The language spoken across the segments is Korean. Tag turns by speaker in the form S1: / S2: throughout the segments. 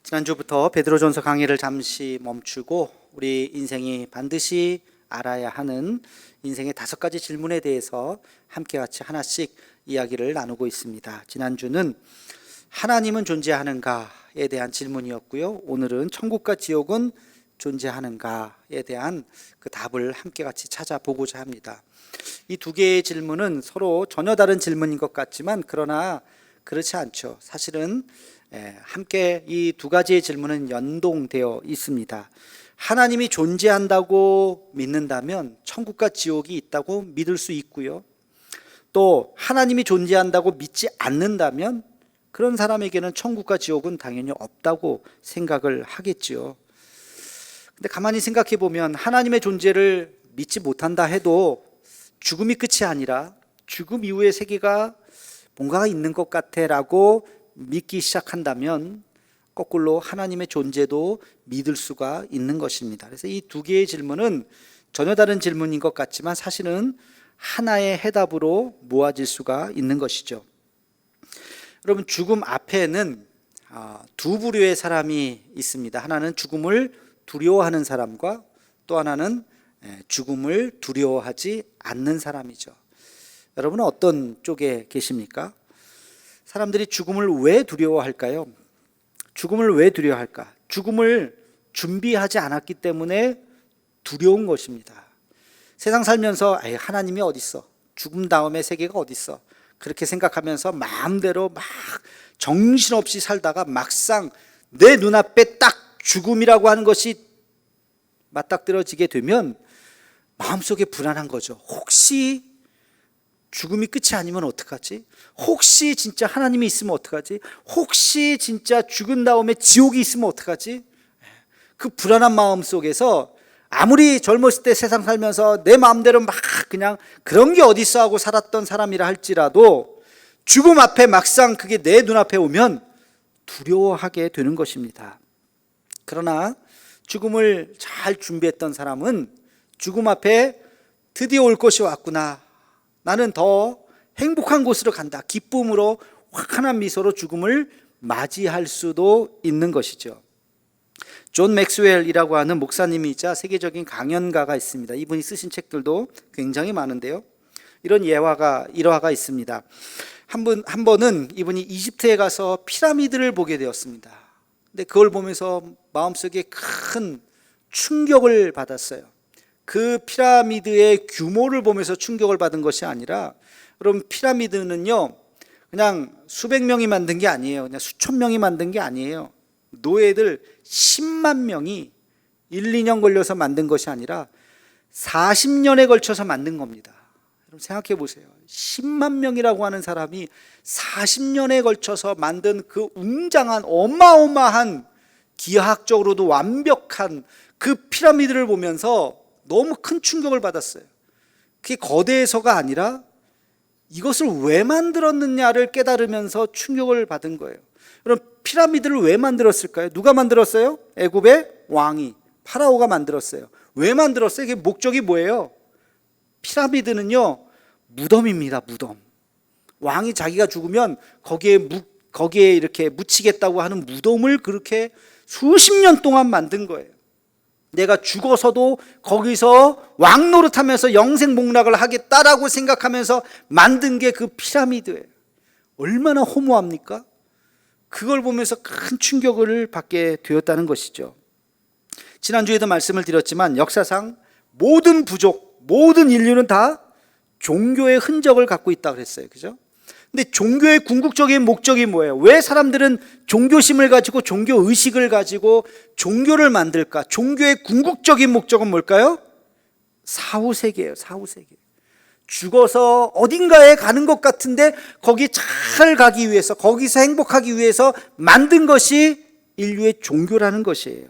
S1: 지난주부터 베드로전서 강의를 잠시 멈추고 우리 인생이 반드시 알아야 하는 인생의 5가지 질문에 대해서 함께 같이 하나씩 이야기를 나누고 있습니다. 지난주는 하나님은 존재하는가에 대한 질문이었고요. 오늘은 천국과 지옥은 존재하는가에 대한 그 답을 함께 같이 찾아보고자 합니다. 이 두 개의 질문은 서로 전혀 다른 질문인 것 같지만 그러나 그렇지 않죠. 사실은 함께 이 두 가지의 질문은 연동되어 있습니다. 하나님이 존재한다고 믿는다면 천국과 지옥이 있다고 믿을 수 있고요. 또 하나님이 존재한다고 믿지 않는다면 그런 사람에게는 천국과 지옥은 당연히 없다고 생각을 하겠지요. 근데 가만히 생각해 보면 하나님의 존재를 믿지 못한다 해도 죽음이 끝이 아니라 죽음 이후의 세계가 뭔가가 있는 것 같아라고 믿기 시작한다면 거꾸로 하나님의 존재도 믿을 수가 있는 것입니다. 그래서 이 두 개의 질문은 전혀 다른 질문인 것 같지만 사실은 하나의 해답으로 모아질 수가 있는 것이죠. 여러분, 죽음 앞에는 두 부류의 사람이 있습니다. 하나는 죽음을 두려워하는 사람과 또 하나는 죽음을 두려워하지 않는 사람이죠. 여러분은 어떤 쪽에 계십니까? 사람들이 죽음을 왜 두려워할까요? 죽음을 왜 두려워할까? 죽음을 준비하지 않았기 때문에 두려운 것입니다. 세상 살면서 하나님이 어디 있어? 죽음 다음의 세계가 어디 있어? 그렇게 생각하면서 마음대로 막 정신없이 살다가 막상 내 눈앞에 딱 죽음이라고 하는 것이 맞닥뜨려지게 되면 마음속에 불안한 거죠. 혹시 죽음이 끝이 아니면 어떡하지? 혹시 진짜 하나님이 있으면 어떡하지? 혹시 진짜 죽은 다음에 지옥이 있으면 어떡하지? 그 불안한 마음 속에서 아무리 젊었을 때 세상 살면서 내 마음대로 막 그냥 그런 게 어디 있어 하고 살았던 사람이라 할지라도 죽음 앞에 막상 그게 내 눈앞에 오면 두려워하게 되는 것입니다. 그러나 죽음을 잘 준비했던 사람은 죽음 앞에 드디어 올 것이 왔구나, 나는 더 행복한 곳으로 간다, 기쁨으로 환한 미소로 죽음을 맞이할 수도 있는 것이죠. 존 맥스웰이라고 하는 목사님이자 세계적인 강연가가 있습니다. 이분이 쓰신 책들도 굉장히 많은데요, 이런 일화가 있습니다. 한 번은 이분이 이집트에 가서 피라미드를 보게 되었습니다. 근데 그걸 보면서 마음속에 큰 충격을 받았어요. 그 피라미드의 규모를 보면서 충격을 받은 것이 아니라, 여러분, 피라미드는요 그냥 수백 명이 만든 게 아니에요. 그냥 수천 명이 만든 게 아니에요. 노예들 10만 명이 1, 2년 걸려서 만든 것이 아니라 40년에 걸쳐서 만든 겁니다. 여러분 생각해 보세요. 10만 명이라고 하는 사람이 40년에 걸쳐서 만든 그 웅장한 어마어마한 기하학적으로도 완벽한 그 피라미드를 보면서 너무 큰 충격을 받았어요. 그게 거대해서가 아니라 이것을 왜 만들었느냐를 깨달으면서 충격을 받은 거예요. 그럼 피라미드를 왜 만들었을까요? 누가 만들었어요? 애굽의 왕이, 파라오가 만들었어요. 왜 만들었어요? 이게 목적이 뭐예요? 피라미드는요 무덤입니다. 무덤. 왕이 자기가 죽으면 거기에 이렇게 묻히겠다고 하는 무덤을 그렇게 수십 년 동안 만든 거예요. 내가 죽어서도 거기서 왕 노릇하면서 영생복락을 하겠다라고 생각하면서 만든 게 그 피라미드예요. 얼마나 허무합니까? 그걸 보면서 큰 충격을 받게 되었다는 것이죠. 지난주에도 말씀을 드렸지만 역사상 모든 부족, 모든 인류는 다 종교의 흔적을 갖고 있다고 그랬어요. 그죠? 근데 종교의 궁극적인 목적이 뭐예요? 왜 사람들은 종교심을 가지고 종교의식을 가지고 종교를 만들까? 종교의 궁극적인 목적은 뭘까요? 사후세계예요. 사후세계. 죽어서 어딘가에 가는 것 같은데 거기 잘 가기 위해서, 거기서 행복하기 위해서 만든 것이 인류의 종교라는 것이에요.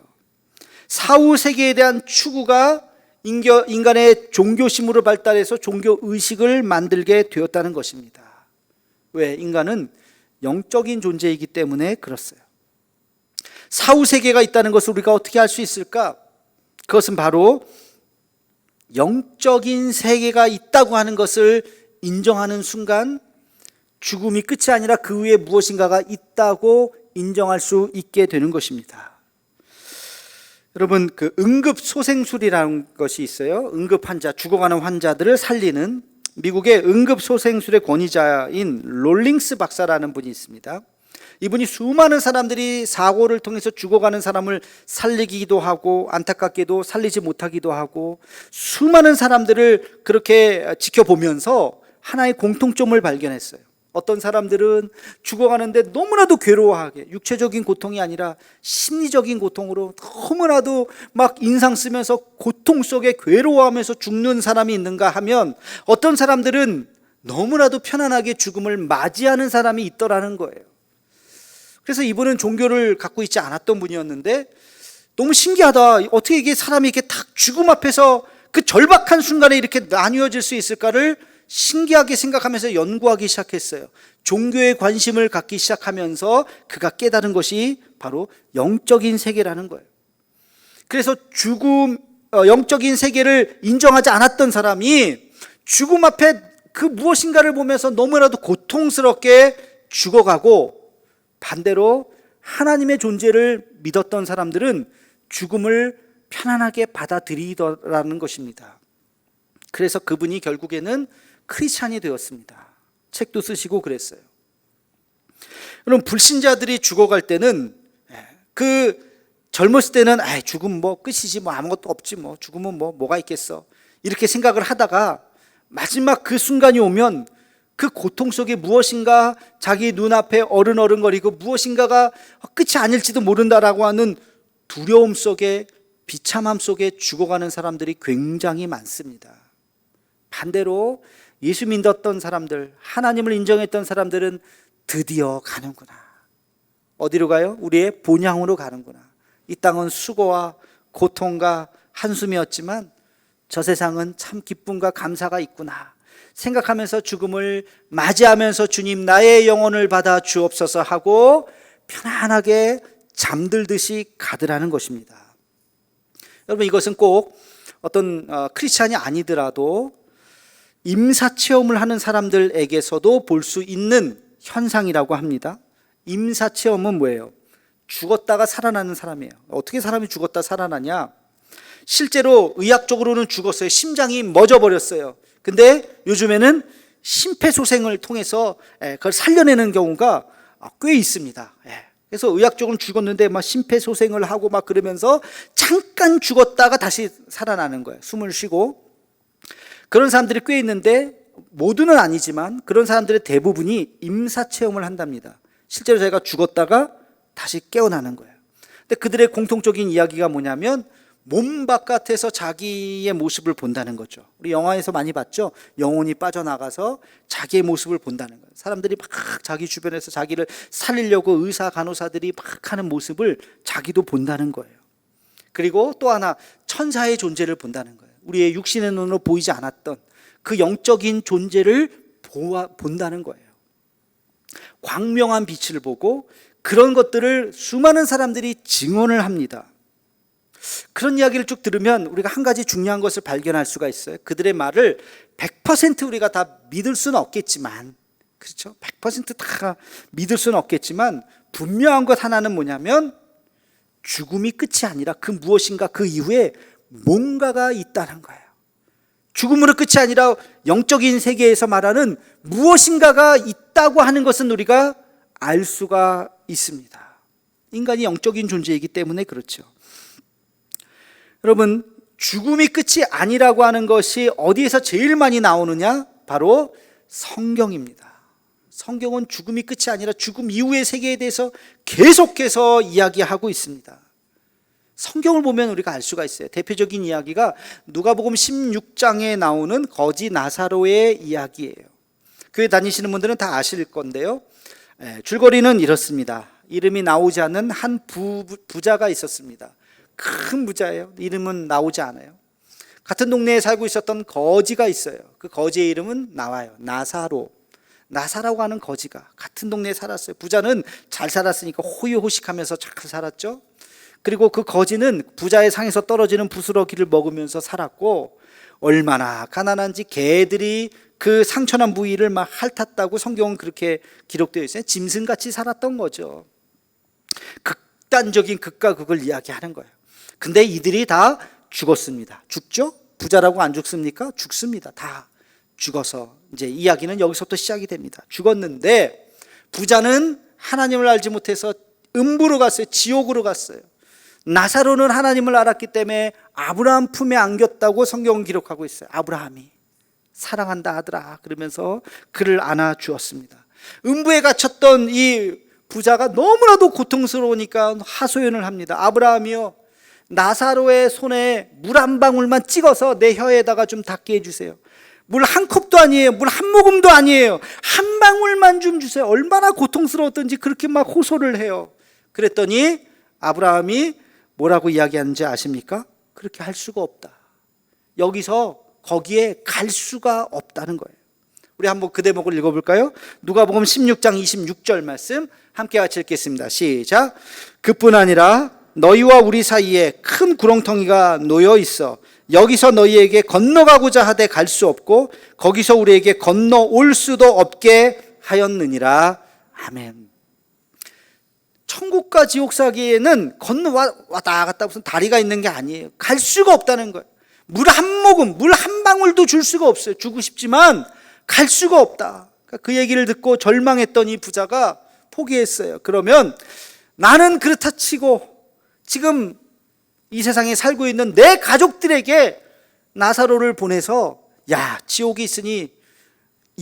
S1: 사후세계에 대한 추구가 인간의 종교심으로 발달해서 종교의식을 만들게 되었다는 것입니다. 왜? 인간은 영적인 존재이기 때문에 그렇어요. 사후세계가 있다는 것을 우리가 어떻게 알 수 있을까? 그것은 바로 영적인 세계가 있다고 하는 것을 인정하는 순간 죽음이 끝이 아니라 그 위에 무엇인가가 있다고 인정할 수 있게 되는 것입니다. 여러분, 그 응급소생술이라는 것이 있어요. 응급 환자, 죽어가는 환자들을 살리는 미국의 응급소생술의 권위자인 롤링스 박사라는 분이 있습니다. 이분이 수많은 사람들이 사고를 통해서 죽어가는 사람을 살리기도 하고 안타깝게도 살리지 못하기도 하고 수많은 사람들을 그렇게 지켜보면서 하나의 공통점을 발견했어요. 어떤 사람들은 죽어가는데 너무나도 괴로워하게, 육체적인 고통이 아니라 심리적인 고통으로 너무나도 막 인상 쓰면서 고통 속에 괴로워하면서 죽는 사람이 있는가 하면, 어떤 사람들은 너무나도 편안하게 죽음을 맞이하는 사람이 있더라는 거예요. 그래서 이분은 종교를 갖고 있지 않았던 분이었는데 너무 신기하다. 어떻게 이게 사람이 이렇게 탁 죽음 앞에서 그 절박한 순간에 이렇게 나뉘어질 수 있을까를 신기하게 생각하면서 연구하기 시작했어요. 종교에 관심을 갖기 시작하면서 그가 깨달은 것이 바로 영적인 세계라는 거예요. 그래서 영적인 세계를 인정하지 않았던 사람이 죽음 앞에 그 무엇인가를 보면서 너무나도 고통스럽게 죽어가고, 반대로 하나님의 존재를 믿었던 사람들은 죽음을 편안하게 받아들이더라는 것입니다. 그래서 그분이 결국에는 크리스찬이 되었습니다. 책도 쓰시고 그랬어요. 그럼 불신자들이 죽어갈 때는 그 젊었을 때는 죽음 뭐 끝이지, 뭐 아무것도 없지, 뭐 죽으면 뭐가 있겠어, 이렇게 생각을 하다가 마지막 그 순간이 오면 그 고통 속에 무엇인가 자기 눈앞에 어른거리고 무엇인가가 끝이 아닐지도 모른다라고 하는 두려움 속에, 비참함 속에 죽어가는 사람들이 굉장히 많습니다. 반대로 예수 믿었던 사람들, 하나님을 인정했던 사람들은 드디어 가는구나. 어디로 가요? 우리의 본향으로 가는구나. 이 땅은 수고와 고통과 한숨이었지만 저 세상은 참 기쁨과 감사가 있구나 생각하면서 죽음을 맞이하면서 주님 나의 영혼을 받아 주옵소서 하고 편안하게 잠들듯이 가더라는 것입니다. 여러분, 이것은 꼭 어떤 크리스찬이 아니더라도 임사체험을 하는 사람들에게서도 볼 수 있는 현상이라고 합니다. 임사체험은 뭐예요? 죽었다가 살아나는 사람이에요. 어떻게 사람이 죽었다 살아나냐? 실제로 의학적으로는 죽었어요. 심장이 멎어버렸어요. 근데 요즘에는 심폐소생을 통해서 그걸 살려내는 경우가 꽤 있습니다. 그래서 의학적으로는 죽었는데 막 심폐소생을 하고 막 그러면서 잠깐 죽었다가 다시 살아나는 거예요. 숨을 쉬고. 그런 사람들이 꽤 있는데, 모두는 아니지만 그런 사람들의 대부분이 임사체험을 한답니다. 실제로 자기가 죽었다가 다시 깨어나는 거예요. 근데 그들의 공통적인 이야기가 뭐냐면 몸 바깥에서 자기의 모습을 본다는 거죠. 우리 영화에서 많이 봤죠? 영혼이 빠져나가서 자기의 모습을 본다는 거예요. 사람들이 막 자기 주변에서 자기를 살리려고 의사, 간호사들이 막 하는 모습을 자기도 본다는 거예요. 그리고 또 하나, 천사의 존재를 본다는 거예요. 우리의 육신의 눈으로 보이지 않았던 그 영적인 존재를 본다는 거예요. 광명한 빛을 보고 그런 것들을 수많은 사람들이 증언을 합니다. 그런 이야기를 쭉 들으면 우리가 한 가지 중요한 것을 발견할 수가 있어요. 그들의 말을 100% 우리가 다 믿을 수는 없겠지만, 그렇죠? 100% 다 믿을 수는 없겠지만 분명한 것 하나는 뭐냐면 죽음이 끝이 아니라 그 무엇인가 그 이후에 뭔가가 있다는 거예요. 죽음으로 끝이 아니라 영적인 세계에서 말하는 무엇인가가 있다고 하는 것은 우리가 알 수가 있습니다. 인간이 영적인 존재이기 때문에 그렇죠. 여러분, 죽음이 끝이 아니라고 하는 것이 어디에서 제일 많이 나오느냐? 바로 성경입니다. 성경은 죽음이 끝이 아니라 죽음 이후의 세계에 대해서 계속해서 이야기하고 있습니다. 성경을 보면 우리가 알 수가 있어요. 대표적인 이야기가 누가복음 16장에 나오는 거지 나사로의 이야기예요. 교회 다니시는 분들은 다 아실 건데요. 줄거리는 이렇습니다. 이름이 나오지 않는 한 부자가 있었습니다. 큰 부자예요. 이름은 나오지 않아요. 같은 동네에 살고 있었던 거지가 있어요. 그 거지의 이름은 나와요. 나사라고 하는 거지가 같은 동네에 살았어요. 부자는 잘 살았으니까 호의호식하면서 잘 살았죠. 그리고 그 거지는 부자의 상에서 떨어지는 부스러기를 먹으면서 살았고, 얼마나 가난한지 개들이 그 상처난 부위를 막 핥았다고 성경은 그렇게 기록되어 있어요. 짐승같이 살았던 거죠. 극단적인 극과 극을 이야기하는 거예요. 근데 이들이 다 죽었습니다. 죽죠? 부자라고 안 죽습니까? 죽습니다. 다 죽어서 이제 이야기는 여기서부터 시작이 됩니다. 죽었는데 부자는 하나님을 알지 못해서 음부로 갔어요. 지옥으로 갔어요. 나사로는 하나님을 알았기 때문에 아브라함 품에 안겼다고 성경은 기록하고 있어요. 아브라함이 사랑한다 아들아 그러면서 그를 안아 주었습니다. 음부에 갇혔던 이 부자가 너무나도 고통스러우니까 하소연을 합니다. 아브라함이요, 나사로의 손에 물 한 방울만 찍어서 내 혀에다가 좀 닿게 해주세요. 물 한 컵도 아니에요. 물 한 모금도 아니에요. 한 방울만 좀 주세요. 얼마나 고통스러웠던지 그렇게 막 호소를 해요. 그랬더니 아브라함이 뭐라고 이야기하는지 아십니까? 그렇게 할 수가 없다. 여기서 거기에 갈 수가 없다는 거예요. 우리 한번 그 대목을 읽어볼까요? 누가복음 16장 26절 말씀 함께 같이 읽겠습니다. 시작. 그뿐 아니라 너희와 우리 사이에 큰 구렁텅이가 놓여 있어 여기서 너희에게 건너가고자 하되 갈 수 없고 거기서 우리에게 건너올 수도 없게 하였느니라. 아멘. 천국과 지옥 사이에는 건너 왔다 갔다 무슨 다리가 있는 게 아니에요. 갈 수가 없다는 거예요. 물 한 모금, 물 한 방울도 줄 수가 없어요. 주고 싶지만 갈 수가 없다. 그 얘기를 듣고 절망했던 이 부자가 포기했어요. 그러면 나는 그렇다 치고 지금 이 세상에 살고 있는 내 가족들에게 나사로를 보내서 야, 지옥이 있으니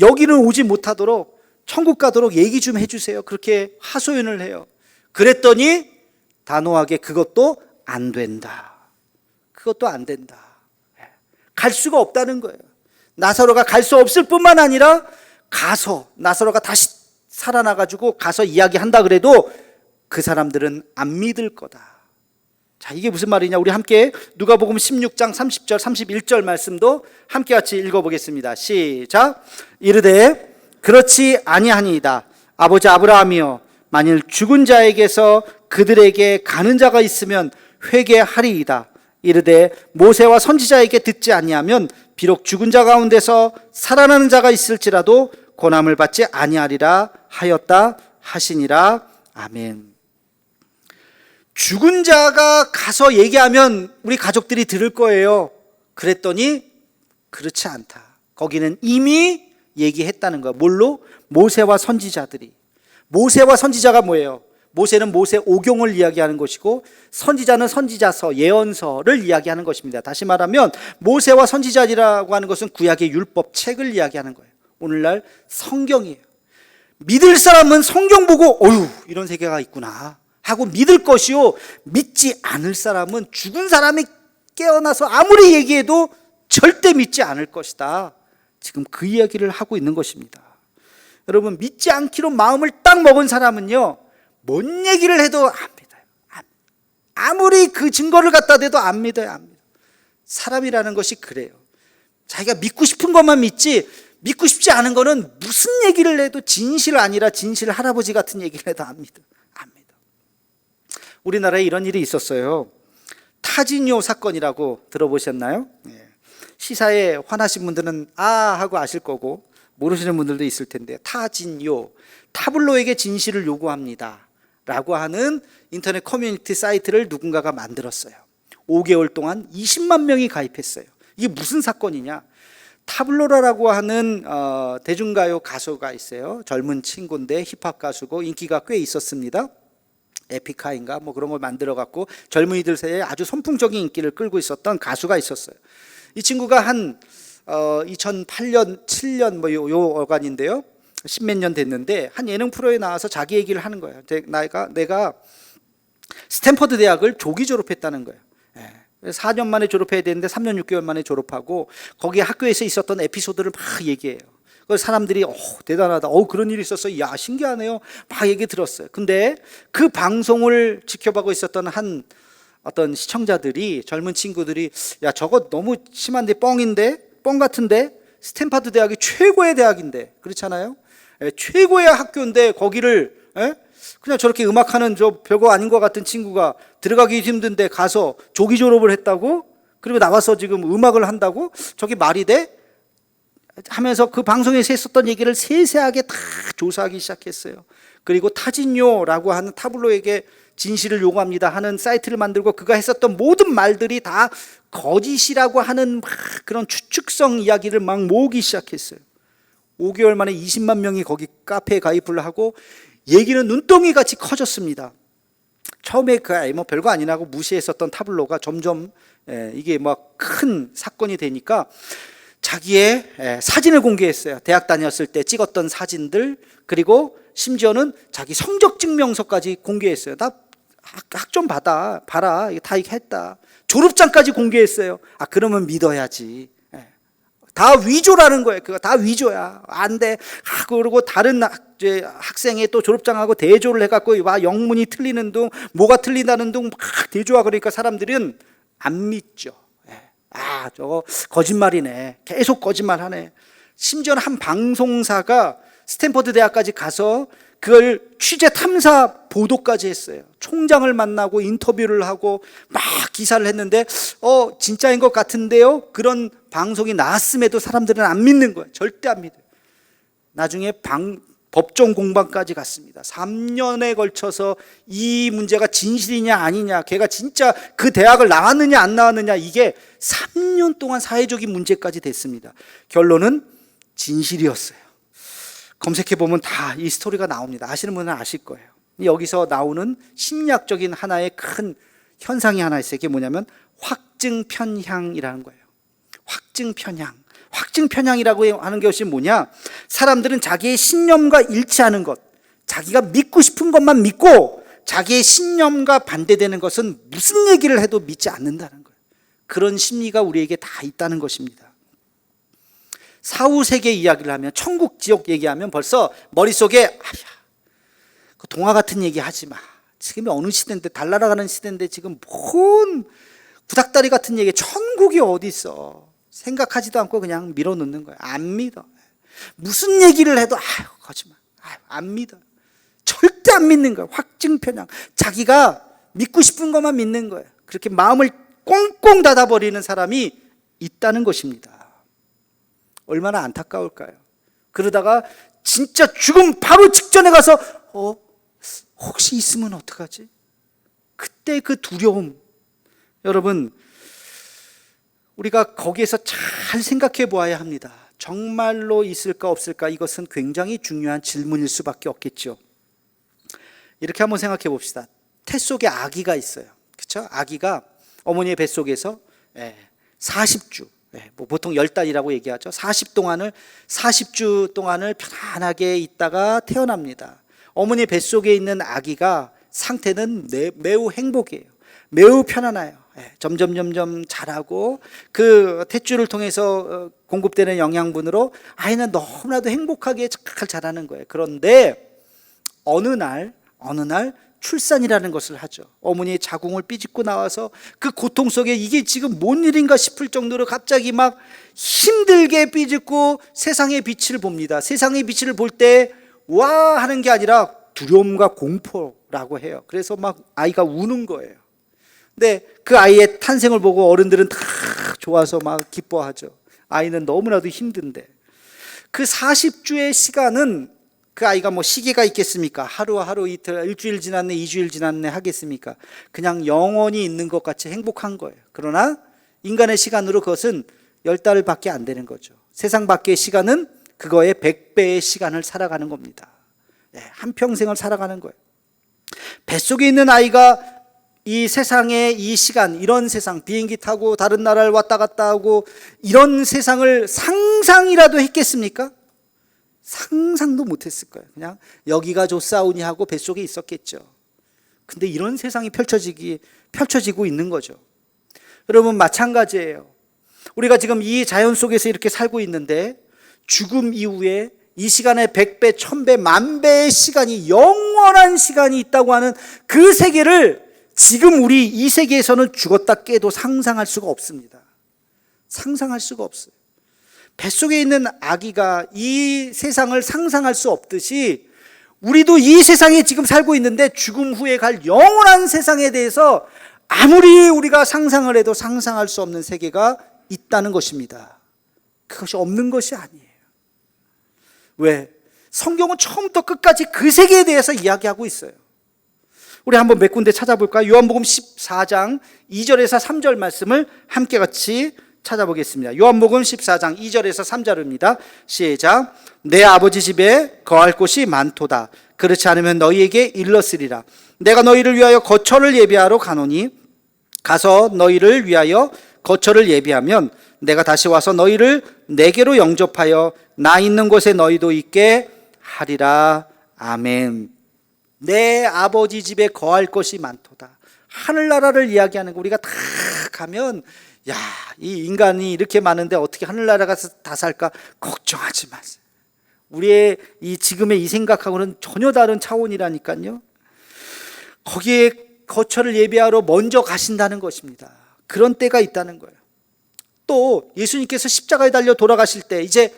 S1: 여기는 오지 못하도록 천국 가도록 얘기 좀 해주세요. 그렇게 하소연을 해요. 그랬더니 단호하게 그것도 안 된다. 그것도 안 된다. 갈 수가 없다는 거예요. 나사로가 갈 수 없을 뿐만 아니라 가서 나사로가 다시 살아나가지고 가서 이야기한다 그래도 그 사람들은 안 믿을 거다. 자, 이게 무슨 말이냐? 우리 함께 누가복음 16장 30절 31절 말씀도 함께 같이 읽어보겠습니다. 시작. 이르되 그렇지 아니하니이다. 아버지 아브라함이여 만일 죽은 자에게서 그들에게 가는 자가 있으면 회개하리이다. 이르되 모세와 선지자에게 듣지 아니하면 비록 죽은 자 가운데서 살아나는 자가 있을지라도 고난을 받지 아니하리라 하였다 하시니라. 아멘. 죽은 자가 가서 얘기하면 우리 가족들이 들을 거예요. 그랬더니 그렇지 않다. 거기는 이미 얘기했다는 거야. 뭘로? 모세와 선지자들이. 모세와 선지자가 뭐예요? 모세는 모세 오경을 이야기하는 것이고 선지자는 선지자서, 예언서를 이야기하는 것입니다. 다시 말하면 모세와 선지자라고 하는 것은 구약의 율법 책을 이야기하는 거예요. 오늘날 성경이에요. 믿을 사람은 성경 보고 어휴 이런 세계가 있구나 하고 믿을 것이요, 믿지 않을 사람은 죽은 사람이 깨어나서 아무리 얘기해도 절대 믿지 않을 것이다. 지금 그 이야기를 하고 있는 것입니다. 여러분, 믿지 않기로 마음을 딱 먹은 사람은요, 뭔 얘기를 해도 안 믿어요. 아무리 그 증거를 갖다 대도 안 믿어요. 안 믿어요. 사람이라는 것이 그래요. 자기가 믿고 싶은 것만 믿지 믿고 싶지 않은 거는 무슨 얘기를 해도 진실 아니라 진실 할아버지 같은 얘기를 해도 안 믿어. 안 믿어. 우리나라에 이런 일이 있었어요. 타진요 사건이라고 들어보셨나요? 시사에 화나신 분들은 아 하고 아실 거고 모르시는 분들도 있을 텐데, 타진요, 타블로에게 진실을 요구합니다 라고 하는 인터넷 커뮤니티 사이트를 누군가가 만들었어요. 5개월 동안 20만 명이 가입했어요. 이게 무슨 사건이냐? 타블로라라고 하는 대중가요 가수가 있어요. 젊은 친구인데 힙합 가수고 인기가 꽤 있었습니다. 에픽하인가 뭐 그런 걸 만들어 갖고 젊은이들 사이에 아주 선풍적인 인기를 끌고 있었던 가수가 있었어요. 이 친구가 한 2008년 7년 뭐 요 어간인데요. 10몇 년 됐는데 한 예능 프로에 나와서 자기 얘기를 하는 거예요. 내가 스탠퍼드 대학을 조기 졸업했다는 거예요. 4년 만에 졸업해야 되는데 3년 6개월 만에 졸업하고 거기 학교에서 있었던 에피소드를 막 얘기해요. 그래서 사람들이 대단하다, 그런 일이 있었어요, 야 신기하네요, 막 얘기 들었어요. 근데 그 방송을 지켜보고 있었던 한 어떤 시청자들이, 젊은 친구들이 야 저거 너무 심한데, 뻥 같은데, 스탠퍼드 대학이 최고의 대학인데, 그렇잖아요. 최고의 학교인데 거기를 그냥 저렇게 음악하는 저 별거 아닌 것 같은 친구가 들어가기 힘든데 가서 조기 졸업을 했다고? 그리고 나와서 지금 음악을 한다고? 저게 말이 돼? 하면서 그 방송에서 했었던 얘기를 세세하게 다 조사하기 시작했어요. 그리고 타진요라고 하는 타블로에게 진실을 요구합니다 하는 사이트를 만들고 그가 했었던 모든 말들이 다 거짓이라고 하는 막 그런 추측성 이야기를 막 모으기 시작했어요. 5개월 만에 20만 명이 거기 카페에 가입을 하고 얘기는 눈덩이같이 커졌습니다. 처음에 뭐 별거 아니라고 무시했었던 타블로가 점점 이게 막 큰 사건이 되니까 자기의 사진을 공개했어요. 대학 다녔을 때 찍었던 사진들, 그리고 심지어는 자기 성적 증명서까지 공개했어요. 나 학 좀 봐라, 다 이렇게 했다. 졸업장까지 공개했어요. 그러면 믿어야지. 다 위조라는 거예요. 그거 다 위조야. 안 돼. 그리고 다른 학생의 또 졸업장하고 대조를 해갖고 와 영문이 틀리는 둥, 뭐가 틀린다는 둥 막 대조하고 그러니까 사람들은 안 믿죠. 저거 거짓말이네. 계속 거짓말하네. 심지어는 한 방송사가 스탠퍼드 대학까지 가서 그걸 취재 탐사 보도까지 했어요. 총장을 만나고 인터뷰를 하고 막 기사를 했는데 진짜인 것 같은데요. 그런 방송이 나왔음에도 사람들은 안 믿는 거예요. 절대 안 믿어요. 나중에 법정 공방까지 갔습니다. 3년에 걸쳐서 이 문제가 진실이냐 아니냐, 걔가 진짜 그 대학을 나왔느냐 안 나왔느냐, 이게 3년 동안 사회적인 문제까지 됐습니다. 결론은 진실이었어요. 검색해보면 다 이 스토리가 나옵니다. 아시는 분은 아실 거예요. 여기서 나오는 심리학적인 하나의 큰 현상이 하나 있어요. 이게 뭐냐면 확증편향이라는 거예요. 확증편향이라고 하는 것이 뭐냐? 사람들은 자기의 신념과 일치하는 것, 자기가 믿고 싶은 것만 믿고 자기의 신념과 반대되는 것은 무슨 얘기를 해도 믿지 않는다는 거예요. 그런 심리가 우리에게 다 있다는 것입니다. 사후세계 이야기를 하면, 천국 지옥 얘기하면 벌써 머릿속에 그 동화 같은 얘기 하지 마. 지금이 어느 시대인데, 달 날아가는 시대인데 지금 뭔 구닥다리 같은 얘기, 천국이 어디 있어. 생각하지도 않고 그냥 밀어넣는 거예요. 안 믿어. 무슨 얘기를 해도 거짓말. 안 믿어. 절대 안 믿는 거예요. 확증편향. 자기가 믿고 싶은 것만 믿는 거예요. 그렇게 마음을 꽁꽁 닫아버리는 사람이 있다는 것입니다. 얼마나 안타까울까요? 그러다가 진짜 죽음 바로 직전에 가서 혹시 있으면 어떡하지? 그때 그 두려움. 여러분, 우리가 거기에서 잘 생각해 보아야 합니다. 정말로 있을까 없을까? 이것은 굉장히 중요한 질문일 수밖에 없겠죠. 이렇게 한번 생각해 봅시다. 태 속에 아기가 있어요. 그렇죠? 아기가 어머니의 뱃속에서 40주, 보통 10달이라고 얘기하죠. 40주 동안을 편안하게 있다가 태어납니다. 어머니 뱃속에 있는 아기가 상태는 매우 행복해요. 매우 편안해요. 점점 자라고 그 탯줄을 통해서 공급되는 영양분으로 아이는 너무나도 행복하게 잘 자라는 거예요. 그런데 어느 날 출산이라는 것을 하죠. 어머니의 자궁을 삐집고 나와서 그 고통 속에 이게 지금 뭔 일인가 싶을 정도로 갑자기 막 힘들게 삐집고 세상의 빛을 봅니다. 세상의 빛을 볼 때 와 하는 게 아니라 두려움과 공포라고 해요. 그래서 막 아이가 우는 거예요. 근데 그 아이의 탄생을 보고 어른들은 다 좋아서 막 기뻐하죠. 아이는 너무나도 힘든데 그 40주의 시간은 그 아이가 뭐 시계가 있겠습니까? 하루 이틀, 일주일 지났네, 2주일 지났네 하겠습니까? 그냥 영원히 있는 것 같이 행복한 거예요. 그러나 인간의 시간으로 그것은 10달밖에 안 되는 거죠. 세상 밖의 시간은 그거의 100배의 시간을 살아가는 겁니다. 한평생을 살아가는 거예요. 뱃속에 있는 아이가 이 세상의 이 시간, 이런 세상, 비행기 타고 다른 나라를 왔다 갔다 하고 이런 세상을 상상이라도 했겠습니까? 상상도 못했을 거예요. 그냥 여기가 좋사오니 하고 뱃속에 있었겠죠. 근데 이런 세상이 펼쳐지고 있는 거죠. 여러분, 마찬가지예요. 우리가 지금 이 자연 속에서 이렇게 살고 있는데 죽음 이후에 이 시간에 100배, 1000배, 10,000배의 시간이, 영원한 시간이 있다고 하는 그 세계를 지금 우리 이 세계에서는 죽었다 깨도 상상할 수가 없습니다. 상상할 수가 없어요. 뱃속에 있는 아기가 이 세상을 상상할 수 없듯이 우리도 이 세상에 지금 살고 있는데 죽음 후에 갈 영원한 세상에 대해서 아무리 우리가 상상을 해도 상상할 수 없는 세계가 있다는 것입니다. 그것이 없는 것이 아니에요. 왜? 성경은 처음부터 끝까지 그 세계에 대해서 이야기하고 있어요. 우리 한번 몇 군데 찾아볼까요? 요한복음 14장 2절에서 3절 말씀을 함께 같이 찾아보겠습니다. 요한복음 14장 2절에서 3절입니다. 시작. 내 아버지 집에 거할 곳이 많도다. 그렇지 않으면 너희에게 일렀으리라. 내가 너희를 위하여 거처를 예비하러 가노니 가서 너희를 위하여 거처를 예비하면 내가 다시 와서 너희를 내게로 영접하여 나 있는 곳에 너희도 있게 하리라. 아멘. 내 아버지 집에 거할 것이 많도다. 하늘나라를 이야기하는 거. 우리가 다 가면 야, 이 인간이 이렇게 많은데 어떻게 하늘나라 가서 다 살까? 걱정하지 마세요. 우리의 이 지금의 이 생각하고는 전혀 다른 차원이라니까요. 거기에 거처를 예비하러 먼저 가신다는 것입니다. 그런 때가 있다는 거예요. 또 예수님께서 십자가에 달려 돌아가실 때 이제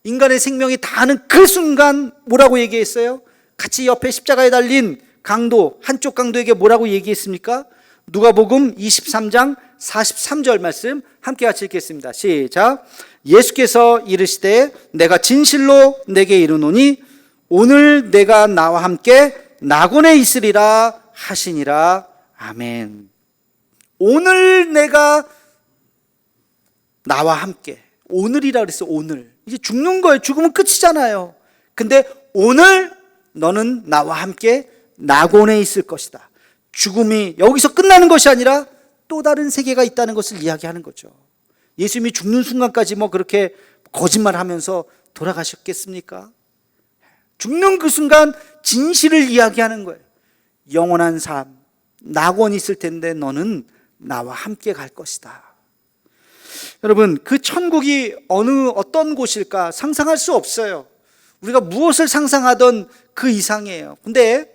S1: 인간의 생명이 다하는 그 순간 뭐라고 얘기했어요? 같이 옆에 십자가에 달린 강도, 한쪽 강도에게 뭐라고 얘기했습니까? 누가복음 23장 43절 말씀 함께 같이 읽겠습니다. 시작. 예수께서 이르시되 내가 진실로 내게 이르노니 오늘 내가 나와 함께 낙원에 있으리라 하시니라. 아멘. 오늘 내가 나와 함께. 오늘이라 그랬어요. 오늘. 이제 죽는 거예요. 죽으면 끝이잖아요. 근데 오늘 너는 나와 함께 낙원에 있을 것이다. 죽음이 여기서 끝나는 것이 아니라 또 다른 세계가 있다는 것을 이야기하는 거죠. 예수님이 죽는 순간까지 뭐 그렇게 거짓말하면서 돌아가셨겠습니까? 죽는 그 순간 진실을 이야기하는 거예요. 영원한 삶, 낙원이 있을 텐데 너는 나와 함께 갈 것이다. 여러분, 그 천국이 어떤 곳일까 상상할 수 없어요. 우리가 무엇을 상상하던 그 이상이에요. 근데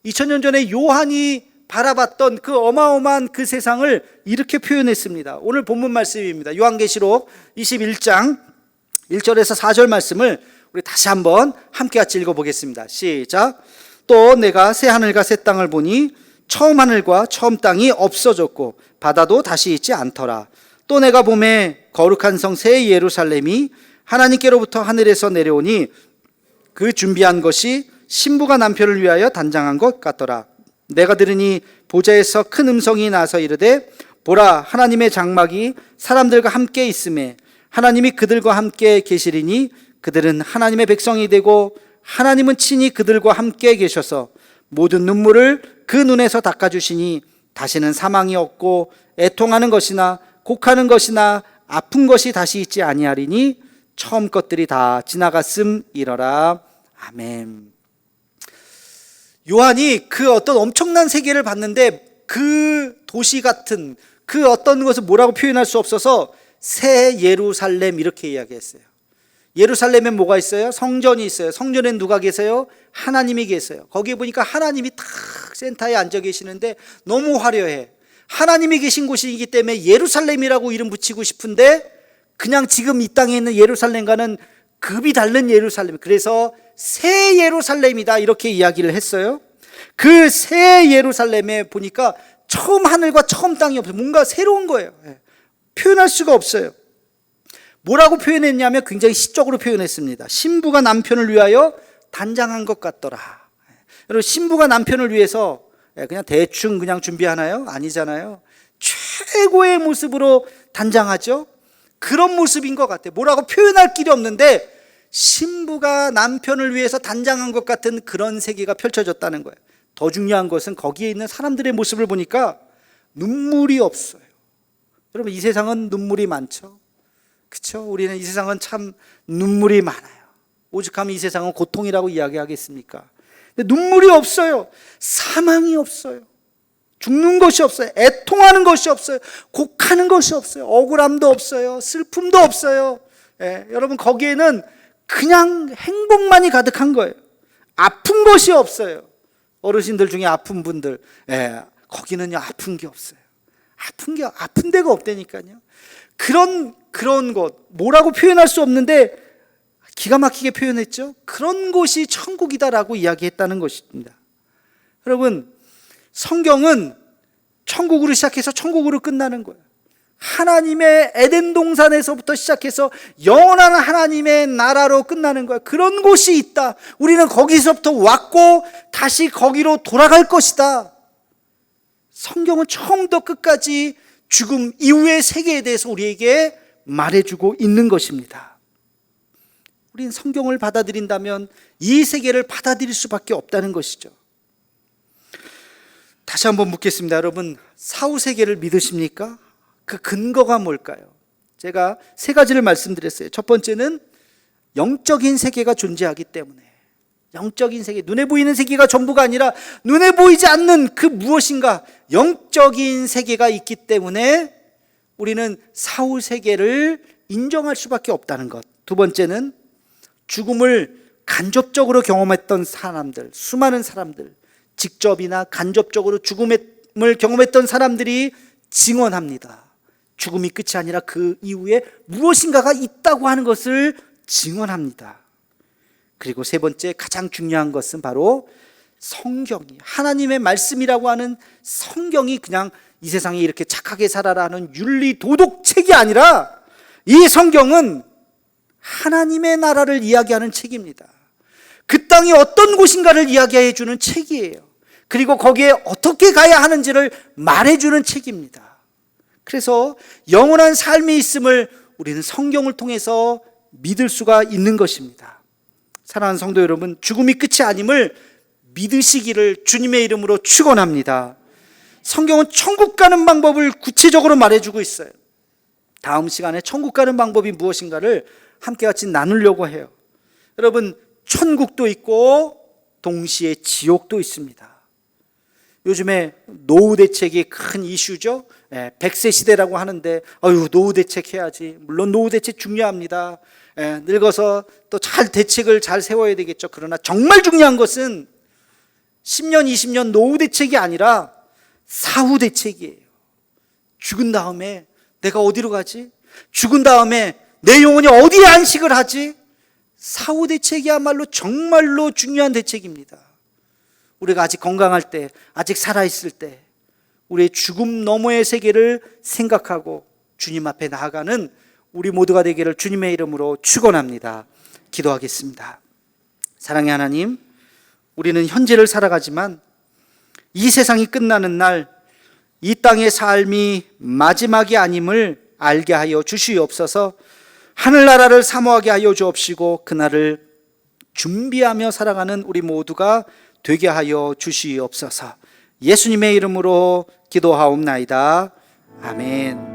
S1: 2000년 전에 요한이 바라봤던 그 어마어마한 그 세상을 이렇게 표현했습니다. 오늘 본문 말씀입니다. 요한계시록 21장 1절에서 4절 말씀을 우리 다시 한번 함께 같이 읽어보겠습니다. 시작. 또 내가 새 하늘과 새 땅을 보니 처음 하늘과 처음 땅이 없어졌고 바다도 다시 있지 않더라. 또 내가 보매 거룩한 성 새 예루살렘이 하나님께로부터 하늘에서 내려오니 그 준비한 것이 신부가 남편을 위하여 단장한 것 같더라. 내가 들으니 보좌에서 큰 음성이 나서 이르되 보라, 하나님의 장막이 사람들과 함께 있음에 하나님이 그들과 함께 계시리니 그들은 하나님의 백성이 되고 하나님은 친히 그들과 함께 계셔서 모든 눈물을 그 눈에서 닦아주시니 다시는 사망이 없고 애통하는 것이나 곡하는 것이나 아픈 것이 다시 있지 아니하리니 처음 것들이 다 지나갔음이러라. 아멘. 요한이 그 어떤 엄청난 세계를 봤는데 그 도시 같은 그 어떤 것을 뭐라고 표현할 수 없어서 새 예루살렘 이렇게 이야기했어요. 예루살렘에 뭐가 있어요? 성전이 있어요. 성전엔 누가 계세요? 하나님이 계세요. 거기에 보니까 하나님이 탁 센터에 앉아 계시는데 너무 화려해. 하나님이 계신 곳이기 때문에 예루살렘이라고 이름 붙이고 싶은데 그냥 지금 이 땅에 있는 예루살렘과는 급이 다른 예루살렘. 그래서 새 예루살렘이다 이렇게 이야기를 했어요. 그 새 예루살렘에 보니까 처음 하늘과 처음 땅이 없어요. 뭔가 새로운 거예요. 표현할 수가 없어요. 뭐라고 표현했냐면 굉장히 시적으로 표현했습니다. 신부가 남편을 위하여 단장한 것 같더라. 여러분, 신부가 남편을 위해서 그냥 대충 그냥 준비하나요? 아니잖아요. 최고의 모습으로 단장하죠. 그런 모습인 것 같아요. 뭐라고 표현할 길이 없는데 신부가 남편을 위해서 단장한 것 같은 그런 세계가 펼쳐졌다는 거예요. 더 중요한 것은 거기에 있는 사람들의 모습을 보니까 눈물이 없어요. 여러분, 이 세상은 눈물이 많죠. 그렇죠? 우리는 이 세상은 참 눈물이 많아요. 오죽하면 이 세상은 고통이라고 이야기하겠습니까? 근데 눈물이 없어요. 사망이 없어요. 죽는 것이 없어요. 애통하는 것이 없어요. 곡하는 것이 없어요. 억울함도 없어요. 슬픔도 없어요. 여러분, 거기에는 그냥 행복만이 가득한 거예요. 아픈 것이 없어요. 어르신들 중에 아픈 분들, 거기는요 아픈 게 없어요. 아픈 데가 없다니까요. 그런 것, 뭐라고 표현할 수 없는데 기가 막히게 표현했죠. 그런 곳이 천국이다라고 이야기했다는 것입니다. 여러분, 성경은 천국으로 시작해서 천국으로 끝나는 거예요. 하나님의 에덴 동산에서부터 시작해서 영원한 하나님의 나라로 끝나는 거야. 그런 곳이 있다. 우리는 거기서부터 왔고 다시 거기로 돌아갈 것이다. 성경은 처음부터 끝까지 죽음 이후의 세계에 대해서 우리에게 말해주고 있는 것입니다. 우린 성경을 받아들인다면 이 세계를 받아들일 수밖에 없다는 것이죠. 다시 한번 묻겠습니다. 여러분, 사후세계를 믿으십니까? 그 근거가 뭘까요? 제가 세 가지를 말씀드렸어요. 첫 번째는 영적인 세계가 존재하기 때문에, 영적인 세계, 눈에 보이는 세계가 전부가 아니라 눈에 보이지 않는 그 무엇인가 영적인 세계가 있기 때문에 우리는 사후세계를 인정할 수밖에 없다는 것. 두 번째는 죽음을 간접적으로 경험했던 사람들, 수많은 사람들, 직접이나 간접적으로 죽음을 경험했던 사람들이 증언합니다. 죽음이 끝이 아니라 그 이후에 무엇인가가 있다고 하는 것을 증언합니다. 그리고 세 번째, 가장 중요한 것은 바로 성경이, 하나님의 말씀이라고 하는 성경이 그냥 이 세상에 이렇게 착하게 살아라 하는 윤리 도덕책이 아니라 이 성경은 하나님의 나라를 이야기하는 책입니다. 그 땅이 어떤 곳인가를 이야기해 주는 책이에요. 그리고 거기에 어떻게 가야 하는지를 말해주는 책입니다. 그래서 영원한 삶이 있음을 우리는 성경을 통해서 믿을 수가 있는 것입니다. 사랑하는 성도 여러분, 죽음이 끝이 아님을 믿으시기를 주님의 이름으로 축원합니다. 성경은 천국 가는 방법을 구체적으로 말해주고 있어요. 다음 시간에 천국 가는 방법이 무엇인가를 함께 같이 나누려고 해요. 여러분, 천국도 있고 동시에 지옥도 있습니다. 요즘에 노후 대책이 큰 이슈죠. 100세 시대라고 하는데 노후 대책 해야지. 물론 노후 대책 중요합니다. 늙어서 또 잘 대책을 잘 세워야 되겠죠. 그러나 정말 중요한 것은 10년, 20년 노후 대책이 아니라 사후 대책이에요. 죽은 다음에 내가 어디로 가지? 죽은 다음에 내 영혼이 어디에 안식을 하지? 사후 대책이야말로 정말로 중요한 대책입니다. 우리가 아직 건강할 때, 아직 살아있을 때 우리의 죽음 너머의 세계를 생각하고 주님 앞에 나아가는 우리 모두가 되기를 주님의 이름으로 축원합니다. 기도하겠습니다. 사랑의 하나님, 우리는 현재를 살아가지만 이 세상이 끝나는 날 이 땅의 삶이 마지막이 아님을 알게 하여 주시옵소서. 하늘나라를 사모하게 하여 주옵시고 그날을 준비하며 살아가는 우리 모두가 되게 하여 주시옵소서. 예수님의 이름으로 기도하옵나이다. 아멘.